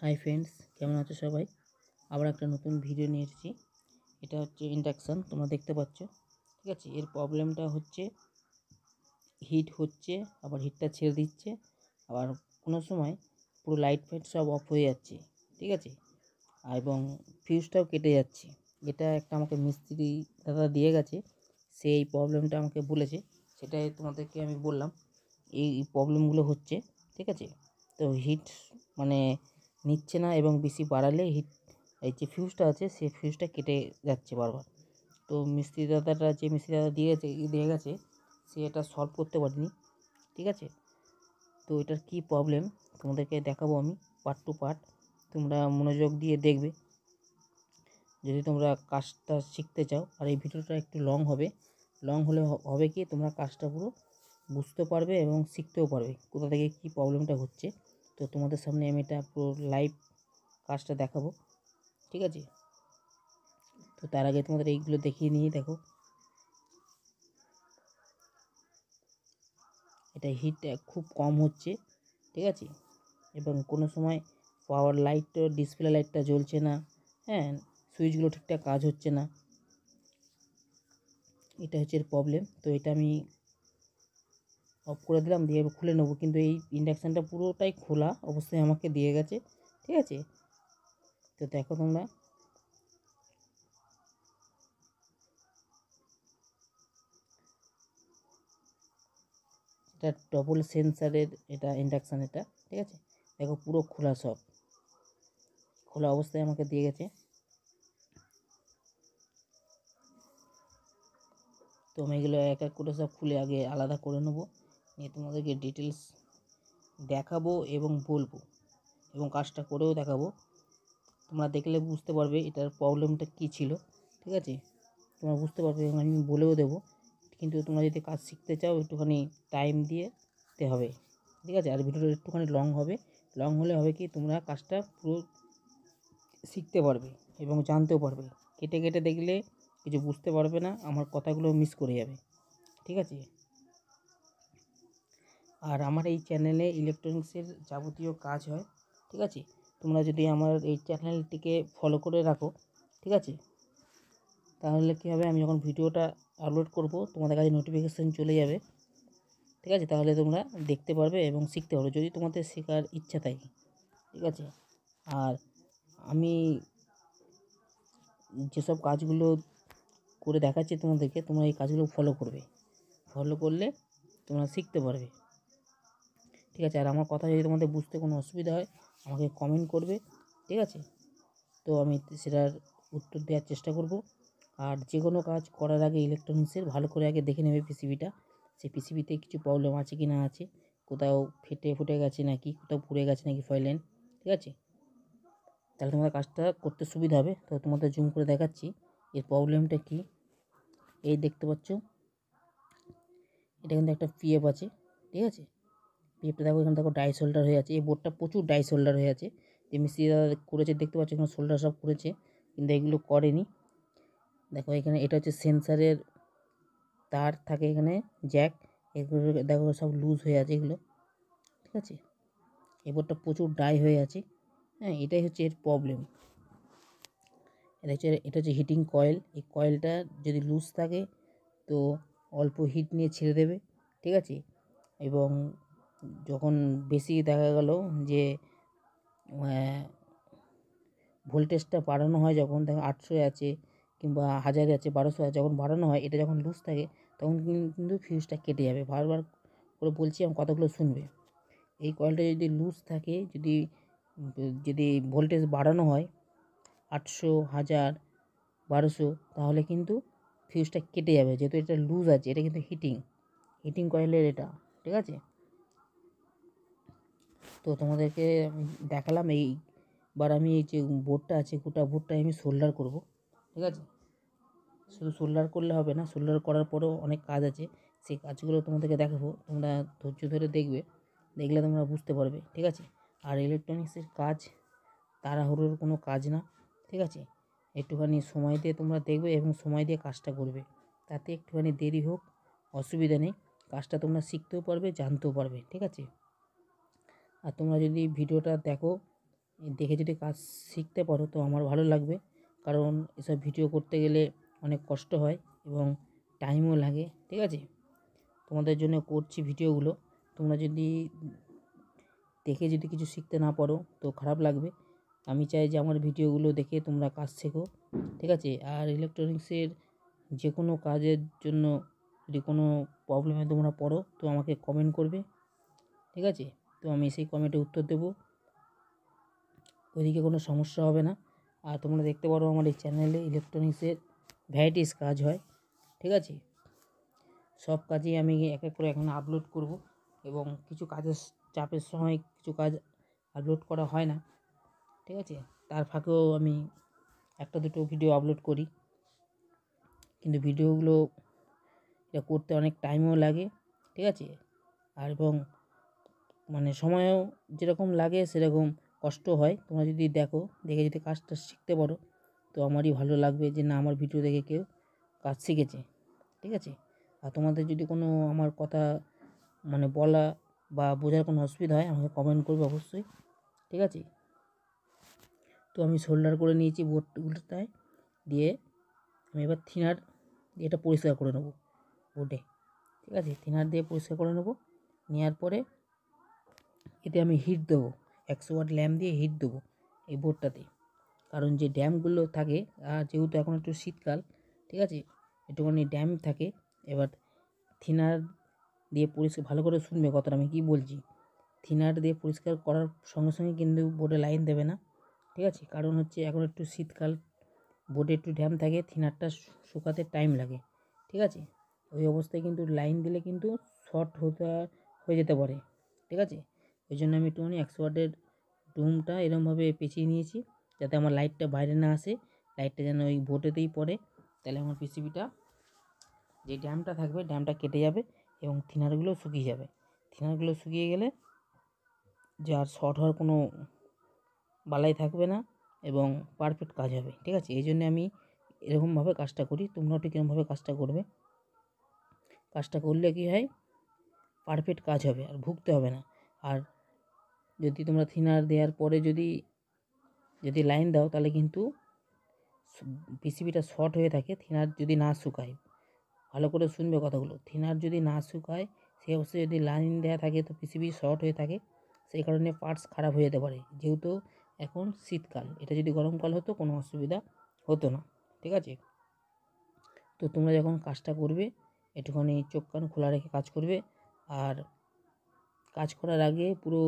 Hi friends, কেমন আছো সবাই? আবার একটা নতুন ভিডিও নিয়ে এসেছি। এটা হচ্ছে ইন্ডাকশান, তোমরা দেখতে পাচ্ছ। ঠিক আছে, এর প্রবলেমটা হচ্ছে হিট হচ্ছে, আবার হিটটা ছেড়ে দিচ্ছে, আবার কোনো সময় পুরো লাইট ফাইট সব অফ হয়ে যাচ্ছে। ঠিক আছে, এবং ফিউজটাও কেটে যাচ্ছে। এটা একটা আমাকে মিস্ত্রি দাদা দিয়ে গেছে, সেই প্রবলেমটা আমাকে বলেছে, সেটাই তোমাদেরকে আমি বললাম। এই প্রবলেমগুলো হচ্ছে। ঠিক আছে, তো হিট মানে নিচ্ছে না, এবং বেশি বাড়ালে হিট এই যে ফিউজটা আছে সেই ফিউজটা কেটে যাচ্ছে বারবার। তো মিস্ত্রি দাদা দিয়ে গেছে সে এটা সলভ করতে পারেনি। ঠিক আছে, তো এটার কি প্রবলেম তোমাদেরকে দেখাবো আমি পার্ট টু পার্ট। তোমরা মনোযোগ দিয়ে দেখবে যদি তোমরা কাজটা শিখতে চাও। আর এই ভিডিওটা একটু লং হবে, লং হলে হবে কি তোমরা কাজটা পুরো বুঝতে পারবে এবং শিখতেও পারবে কোথা থেকে কী প্রবলেমটা হচ্ছে। তো তোমাদের সামনে আমি এটা পুরো লাইভ কাজটা দেখাবো। ঠিক আছে, তো তার আগে তোমাদের এইগুলো দেখিয়ে নিয়ে দেখো। এটা হিট খুব কম হচ্ছে। ঠিক আছে, এবং কোনো সময় পাওয়ার লাইট ডিসপ্লে লাইটটা জ্বলছে না। হ্যাঁ, সুইচগুলো ঠিকঠাক কাজ হচ্ছে না। এটা হচ্ছে এর প্রবলেম। তো এটা আমি অফ করে দিলাম, দিয়ে খুলে নেবো, কিন্তু এই ইন্ডাকশানটা পুরোটাই খোলা অবস্থায় আমাকে দিয়ে গেছে। ঠিক আছে, তো দেখো তোমরা। এটা ডবল সেন্সারের এটা ইন্ডাকশান এটা। ঠিক আছে, দেখো পুরো খোলা, সব খোলা অবস্থায় আমাকে দিয়ে গেছে। তো আমি এগুলো এক এক করে সব খুলে আগে আলাদা করে নেবো, নিয়ে তোমাদেরকে ডিটেলস দেখাবো এবং বলবো, এবং কাজটা করেও দেখাবো। তোমরা দেখলে বুঝতে পারবে এটার প্রবলেমটা কী ছিল। ঠিক আছে, তোমরা বুঝতে পারবে এবং আমি বলেও দেবো। কিন্তু তোমরা যদি কাজ শিখতে চাও একটুখানি টাইম দিয়ে দিতে হবে। ঠিক আছে, আর ভিডিওটা একটুখানি লং হবে। লং হলে হবে কি তোমরা কাজটা পুরো শিখতে পারবে এবং জানতেও পারবে। কেটে কেটে দেখলে কিছু বুঝতে পারবে না, আমার কথাগুলো মিস করে যাবে। ঠিক আছে, আর আমার এই চ্যানেলে ইলেকট্রনিক্সের যাবতীয় কাজ হয়। ঠিক আছে, তোমরা যদি আমার এই চ্যানেলটিকে ফলো করে রাখো, ঠিক আছে, তাহলে কী হবে, আমি যখন ভিডিওটা আপলোড করব তোমাদের কাছে নোটিফিকেশান চলে যাবে। ঠিক আছে, তাহলে তোমরা দেখতে পারবে এবং শিখতে পারবে যদি তোমাদের শেখার ইচ্ছা থাকে। ঠিক আছে, আর আমি যেসব কাজগুলো করে দেখাচ্ছি তোমাদেরকে, তোমরা এই কাজগুলো ফলো করবে। ফলো করলে তোমরা শিখতে পারবে। ঠিক আছে, আর আমার কথা যদি তোমাদের বুঝতে কোনো অসুবিধা হয় আমাকে কমেন্ট করবে। ঠিক আছে, তো আমি সেটার উত্তর দেওয়ার চেষ্টা করব। আর যে কোনো কাজ করার আগে ইলেকট্রনিক্সের ভালো করে আগে দেখে নেবে পিসিবিটা, সেই পিসিবিতে কিছু প্রবলেম আছে কি না আছে, কোথাও ফুটে গেছে নাকি, কোথাও পুড়ে গেছে নাকি ফয়েল লাইন। ঠিক আছে, তাহলে তোমাদের কাজটা করতে সুবিধা হবে। তো তোমাদের জুম করে দেখাচ্ছি এর প্রবলেমটা কি। এই দেখতে পাচ্ছ, এটা কিন্তু একটা পিএফ আছে। ঠিক আছে, পিএফটা দেখো, এখানে দেখো ডাই শোল্ডার হয়ে আছে, এই বোর্ডটা প্রচুর ডাই শোল্ডার হয়ে আছে। যে মিস্ত্রি দাদা করেছে দেখতে পাচ্ছ, এখানে শোল্ডার সব করেছে, কিন্তু এগুলো করেনি। দেখো এখানে এটা হচ্ছে সেন্সারের তার থাকে, এখানে জ্যাক, এগুলো দেখো সব লুজ হয়ে আছে এগুলো। ঠিক আছে, এই বোর্ডটা প্রচুর ডাই হয়ে আছে। হ্যাঁ, এটাই হচ্ছে এর প্রবলেম। এটা হচ্ছে হিটিং কয়েল। এই কয়েলটা যদি লুজ থাকে তো অল্প হিট নিয়ে ছেড়ে দেবে। ঠিক আছে, এবং যখন বেশি দেখা গেল যে ভোল্টেজটা বাড়ানো হয়, যখন দেখো 800 আছে কিংবা 1000 আছে, 1200 আছে, যখন বাড়ানো হয় এটা যখন লুজ থাকে তখন কিন্তু ফিউজটা কেটে যাবে। বারবার করে বলছি, আমার কথাগুলো শুনবে। এই কয়েলটা যদি লুজ থাকে, যদি যদি ভোল্টেজ বাড়ানো হয় 800, 1000, 1200, তাহলে কিন্তু ফিউজটা কেটে যাবে, যেহেতু এটা লুজ আছে। এটা কিন্তু হিটিং কয়েলের এটা। ঠিক আছে, তো তোমাদেরকে আমি দেখালাম। এইবার আমি এই যে বোর্ডটা আছে, গোটা বোর্ডটাই আমি সোল্ডার করব। ঠিক আছে, শুধু সোল্ডার করলে হবে না, সোল্ডার করার পরেও অনেক কাজ আছে, সেই কাজগুলো তোমাদেরকে দেখাবো। তোমরা ধৈর্য ধরে দেখবে, দেখলে তোমরা বুঝতে পারবে। ঠিক আছে, আর ইলেকট্রনিক্সের কাজ তাড়াহুড়োর কোনো কাজ না। ঠিক আছে, একটুখানি সময় দিয়ে তোমরা দেখবে এবং সময় দিয়ে কাজটা করবে। তাতে একটুখানি দেরি হোক অসুবিধা নেই, কাজটা তোমরা শিখতেও পারবে, জানতেও পারবে। ঠিক আছে, আর তোমরা যদি ভিডিওটা দেখো দেখে যদি কাজ শিখতে পারো তো আমার ভালো লাগবে, কারণ এসব ভিডিও করতে গেলে অনেক কষ্ট হয় এবং টাইমও লাগে। ঠিক আছে, তোমাদের জন্য করছি ভিডিওগুলো। তোমরা যদি দেখে যদি কিছু শিখতে না পারো তো খারাপ লাগবে। আমি চাই যে আমার ভিডিওগুলো দেখে তোমরা কাজ শেখো। ঠিক আছে, আর ইলেকট্রনিক্সের যে কোনো কাজের জন্য যদি কোনো প্রবলেমে তোমরা পড়ো তো আমাকে কমেন্ট করবে। ঠিক আছে, তো আমি সেই কমেন্টে উত্তর দেবো, ওইদিকে কোনো সমস্যা হবে না। আর তোমরা দেখতে পারো আমার এই চ্যানেলে ইলেকট্রনিক্সের ভ্যারাইটিস কাজ হয়। ঠিক আছে, সব কাজই আমি এক এক করে এখন আপলোড করব, এবং কিছু কাজের চাপের সময় কিছু কাজ আপলোড করা হয় না। ঠিক আছে, তার ফাঁকেও আমি একটা দুটো ভিডিও আপলোড করি, কিন্তু ভিডিওগুলো এটা করতে অনেক টাইমও লাগে। ঠিক আছে, আর এবং মানে সময়ও যেরকম লাগে সেরকম কষ্ট হয়। তোমরা যদি দেখে যদি কাজটা শিখতে পারো তো আমারই ভালো লাগবে যে না, আমার ভিডিও দেখে কেউ কাজ শিখেছে। ঠিক আছে, আর তোমাদের যদি কোনো আমার কথা মানে বলা বা বোঝার কোনো অসুবিধা হয় আমাকে কমেন্ট করবে অবশ্যই। ঠিক আছে, তো আমি সোল্ডার করে নিয়েছি বোর্ডটায়, দিয়ে আমি এবার থিনার দিয়ে এটা পরিষ্কার করে নেবো বোর্ডে। ঠিক আছে, থিনার দিয়ে পরিষ্কার করে নেবো, নেওয়ার পরে এতে আমি হিট দেবো, 100 ওয়াট ল্যাম্প দিয়ে হিট দেবো এই বোর্ডটাতে। কারণ যে ড্যাম্পগুলো থাকে, আর যেহেতু এখন একটু শীতকাল, ঠিক আছে, একটুখানি ড্যাম্প থাকে। এবার থিনার দিয়ে পরিষ্কার ভালো করে শুনবে কথাটা আমি কী বলছি। থিনার দিয়ে পরিষ্কার করার সঙ্গে সঙ্গে কিন্তু বোর্ডে লাইন দেবে না। ঠিক আছে, কারণ হচ্ছে এখন একটু শীতকাল, বোর্ডে একটু ড্যাম্প থাকে, থিনারটা শুকাতে টাইম লাগে। ঠিক আছে, ওই অবস্থায় কিন্তু লাইন দিলে কিন্তু শর্ট হয়ে যেতে পারে। ঠিক আছে, ওই জন্য আমি একটুখানি 100 ওয়াটের ডুমটা এরমভাবে পেঁচিয়ে নিয়েছি, যাতে আমার লাইটটা বাইরে না আসে, লাইটটা যেন ওই বোর্ডেতেই পড়ে। তাহলে আমার পিসিবিটা যে ড্যাম্পটা থাকবে ড্যাম্পটা কেটে যাবে এবং থিনারগুলো শুকিয়ে যাবে। থিনারগুলো শুকিয়ে গেলে যে আর শর্ট হওয়ার কোনো বালাই থাকবে না এবং পারফেক্ট কাজ হবে। ঠিক আছে, এই জন্যে আমি এরকমভাবে কাজটা করি, তোমরাও ঠিক এরকমভাবে কাজটা করবে। কাজটা করলে কী হয়, পারফেক্ট কাজ হবে আর ভুগতে হবে না। আর যদি তোমরা থিনার দেওয়ার পরে যদি লাইন দাও তাহলে কিন্তু পিসিবিটা শর্ট হয়ে থাকে, থিনার যদি না শুকায়। ভালো করে শুনবে কথাগুলো, থিনার যদি না শুকায় সেই অবস্থায় যদি লাইন দেওয়া থাকে তো পিসিবি শর্ট হয়ে থাকে, সেই কারণে পার্টস খারাপ হয়ে যেতে পারে। যেহেতু এখন শীতকাল, এটা যদি গরমকাল হতো কোনো অসুবিধা হতো না। ঠিক আছে, তো তোমরা যখন কাজটা করবে একটুখানি চোখ কান খোলা রেখে কাজ করবে। আর কাজ করার আগে পুরো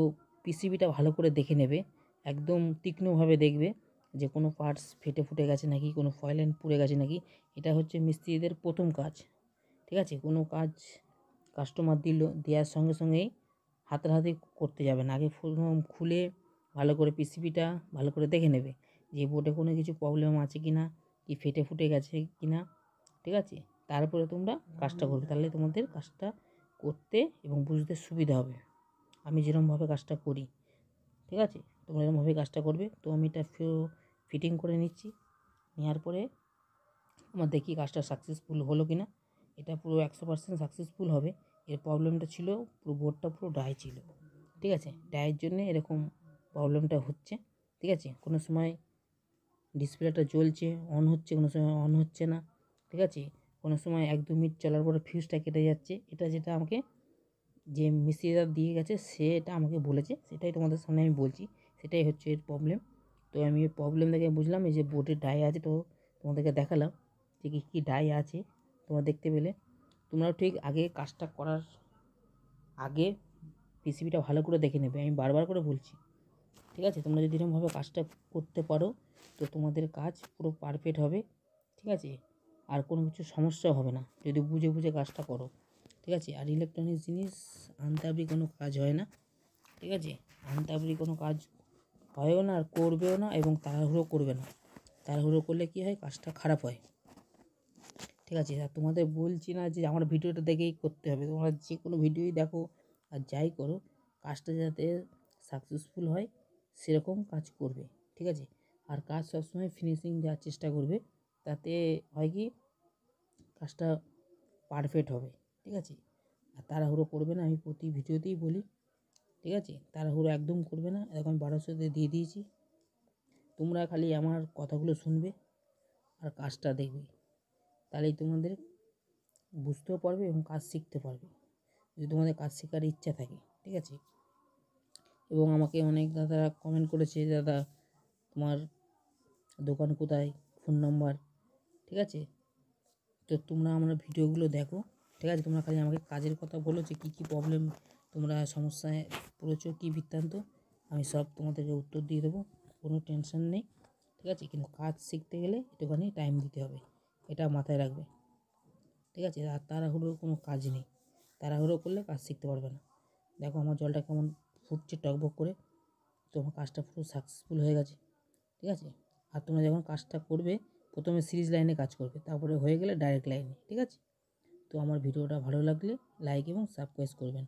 পিসিবিটা ভালো করে দেখে নেবে, একদম তীক্ষ্ণভাবে দেখবে যে কোনো পার্টস ফেটে ফুটে গেছে নাকি, কোনো ফয়েল পুড়ে গেছে নাকি। এটা হচ্ছে মিস্ত্রিদের প্রথম কাজ। ঠিক আছে, কোনো কাজ কাস্টমার দেওয়ার সঙ্গে সঙ্গেই হাতাহাতি করতে যাবে না, আগে খুলে ভালো করে পিসিবিটা ভালো করে দেখে নেবে যে বোর্ডে কোনো কিছু প্রবলেম আছে কি না, কি ফেটে ফুটে গেছে কি না। ঠিক আছে, তারপরে তোমরা কাজটা করবে, তাহলে তোমাদের কাজটা করতে এবং বুঝতে সুবিধা হবে। আমি যেরকমভাবে কাজটা করি, ঠিক আছে, তোমরা এরকমভাবে কাজটা করবে। তো আমি এটা ফিটিং করে নিচ্ছি, নেওয়ার পরে আমার দেখি কাজটা সাকসেসফুল হলো কি না। এটা পুরো 100% সাকসেসফুল হবে। এর প্রবলেমটা ছিল পুরো বোর্ডটা পুরো ড্রাই ছিল। ঠিক আছে, ড্রাইয়ের জন্যে এরকম প্রবলেমটা হচ্ছে। ঠিক আছে, কোনো সময় ডিসপ্লেটা জ্বলছে, অন হচ্ছে, কোনো সময় অন হচ্ছে না। ঠিক আছে, কোনো সময় 1-2 মিনিট চলার পরে ফিউজটা কেটে যাচ্ছে। এটা যেটা আমাকে যে মিস্ত্রিটা দিয়ে গেছে সে এটা আমাকে বলেছে, সেটাই তোমাদের সামনে আমি বলছি, সেটাই হচ্ছে এর প্রবলেম। তো আমি এই প্রবলেম দেখে বুঝলাম এই যে বোর্ডে ডাই আছে, তো তোমাদেরকে দেখালাম যে কী কী ডাই আছে, তোমরা দেখতে পেলে। তোমরাও ঠিক আগে কাজটা করার আগে পিসিবিটা ভালো করে দেখে নেবে, আমি বারবার করে বলছি। ঠিক আছে, তোমরা যদি এরকমভাবে কাজটা করতে পারো তো তোমাদের কাজ পুরো পারফেক্ট হবে। ঠিক আছে, আর কোনো কিছু সমস্যাও হবে না যদি বুঝে বুঝে কাজটা করো। ঠিক আছে, আর ইলেকট্রনিক্স জিনিস আনতাবড়ি কোনো কাজ হয় না। ঠিক আছে, আনতাবড়ি কোনো কাজ হয়ও না আর করবেও না, এবং তাড়াহুড়ো করবে না। তাড়াহুড়ো করলে কী হয়, কাজটা খারাপ হয়। ঠিক আছে, আর তোমাদের বলছি না যে আমার ভিডিওটা দেখেই করতে হবে, তোমরা যে কোনো ভিডিওই দেখো আর যাই করো, কাজটা যাতে সাকসেসফুল হয় সেরকম কাজ করবে। ঠিক আছে, আর কাজ সবসময় ফিনিশিং দেওয়ার চেষ্টা করবে, তাতে হয় কি কাজটা পারফেক্ট হবে। ঠিক আছে, আর তাড়াহুড়ো করবে না, আমি প্রতি ভিডিওতেই বলি। ঠিক আছে? তাড়াহুড়ো একদম করবে না। এরকম 1200-তে দিয়ে দিয়েছি। তোমরা খালি আমার কথাগুলো শুনবে আর কাজটা দেখবে, তাহলেই তোমাদের বুঝতেও পারবে এবং কাজ শিখতে পারবে, যদি তোমাদের কাজ শেখার ইচ্ছা থাকে। ঠিক আছে? এবং আমাকে অনেক দাদারা কমেন্ট করেছে, দাদা তোমার দোকান কোথায়, ফোন নাম্বার। ঠিক আছে? তো তোমরা আমার ভিডিওগুলো দেখো। ঠিক আছে? তোমরা খালি আমাকে কাজের কথা বলো যে কী কী প্রবলেম তোমরা সমস্যায় পড়েছো, কী বৃত্তান্ত, আমি সব তোমাদেরকে উত্তর দিয়ে দেবো, কোনো টেনশন নেই। ঠিক আছে? কিন্তু কাজ শিখতে গেলে একটুখানি টাইম দিতে হবে, এটা মাথায় রাখবে। ঠিক আছে? আর তাড়াহুড়োর কোনো কাজ নেই, তাড়াহুড়ো করলে কাজ শিখতে পারবে না। দেখো আমার জলটা কেমন ফুটছে টকবক করে, তো আমার কাজটা পুরো সাকসেসফুল হয়ে গেছে। ঠিক আছে? আর তোমরা যখন কাজটা করবে, প্রথমে সিরিজ লাইনে কাজ করবে, তারপরে হয়ে গেলে ডাইরেক্ট লাইনে। ঠিক আছে? তো আমার ভিডিওটা ভালো লাগলে লাইক এবং সাবস্ক্রাইব করবেন।